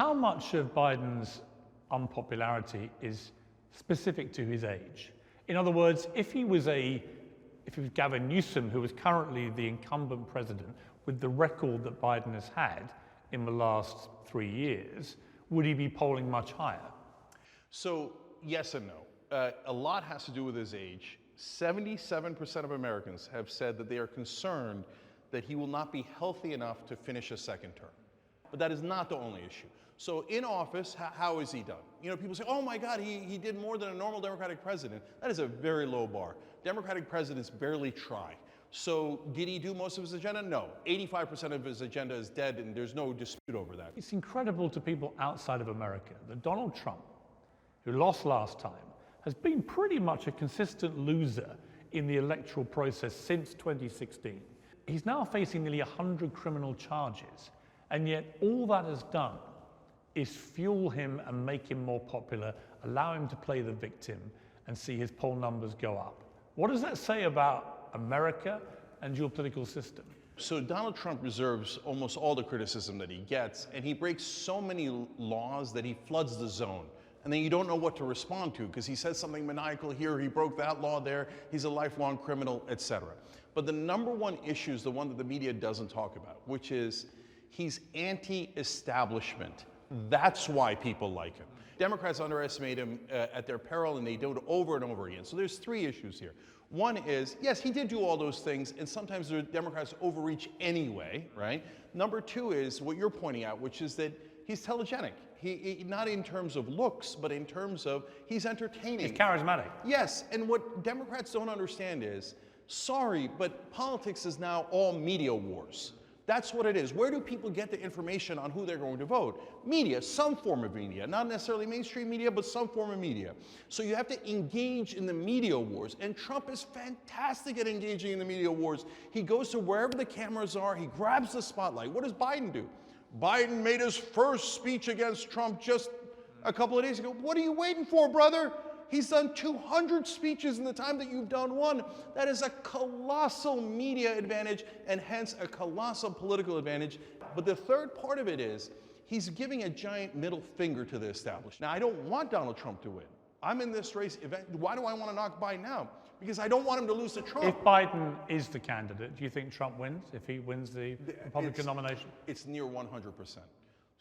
how much of Biden's unpopularity is specific to his age? In other words, if it was Gavin Newsom, who was currently the incumbent president with the record that Biden has had in the last 3 years, would he be polling much higher? So yes and no. A lot has to do with his age. 77% of Americans have said that they are concerned that he will not be healthy enough to finish a second term. But that is not the only issue. So in office, how is he done? You know, people say, oh my God, he did more than a normal Democratic president. That is a very low bar. Democratic presidents barely try. So did he do most of his agenda? No. 85% of his agenda is dead, and there's no dispute over that. It's incredible to people outside of America that Donald Trump, who lost last time, has been pretty much a consistent loser in the electoral process since 2016. He's now facing nearly 100 criminal charges, and yet all that has done is fuel him and make him more popular, allow him to play the victim and see his poll numbers go up. What does that say about America and your political system? So Donald Trump deserves almost all the criticism that he gets, and he breaks so many laws that he floods the zone. And then you don't know what to respond to because he says something maniacal here, he broke that law there, he's a lifelong criminal, etc. But the number one issue is the one that the media doesn't talk about, which is he's anti-establishment. That's why people like him. Democrats underestimate him at their peril, and they do it over and over again. So there's three issues here. One is, yes, he did do all those things, and sometimes the Democrats overreach anyway, right? Number two is what you're pointing out, which is that he's telegenic. He not in terms of looks, but in terms of he's entertaining. He's charismatic. Yes, and what Democrats don't understand is, sorry, but politics is now all media wars. That's what it is. Where do people get the information on who they're going to vote? Media, some form of media. Not necessarily mainstream media, but some form of media. So you have to engage in the media wars. And Trump is fantastic at engaging in the media wars. He goes to wherever the cameras are. He grabs the spotlight. What does Biden do? Biden made his first speech against Trump just a couple of days ago. What are you waiting for, brother? He's done 200 speeches in the time that you've done one. That is a colossal media advantage and hence a colossal political advantage. But the third part of it is he's giving a giant middle finger to the establishment. Now, I don't want Donald Trump to win. I'm in this race. Why do I want to knock Biden out? Because I don't want him to lose to Trump. If Biden is the candidate, do you think Trump wins if he wins the Republican nomination? It's near 100%.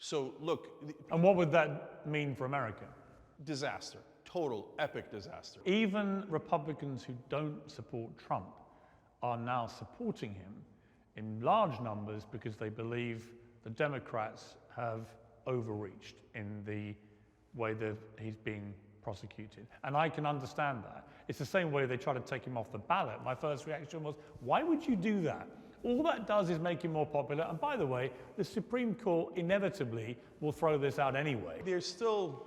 So look. And what would that mean for America? Disaster. Total, epic disaster. Even Republicans who don't support Trump are now supporting him in large numbers because they believe the Democrats have overreached in the way that he's being prosecuted. And I can understand that. It's the same way they try to take him off the ballot. My first reaction was, why would you do that? All that does is make him more popular. And by the way, the Supreme Court inevitably will throw this out anyway. There's still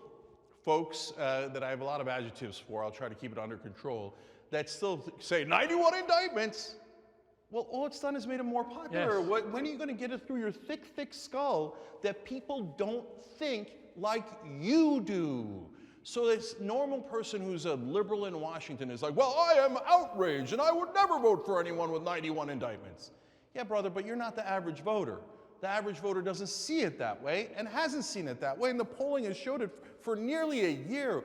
folks that I have a lot of adjectives for, I'll try to keep it under control, that still say 91 indictments. Well, all it's done is made him more popular. Yes. When are you going to get it through your thick, thick skull that people don't think like you do? So this normal person who's a liberal in Washington is like, well, I am outraged and I would never vote for anyone with 91 indictments. Yeah, brother, but you're not the average voter. The average voter doesn't see it that way and hasn't seen it that way, and the polling has showed it for nearly a year.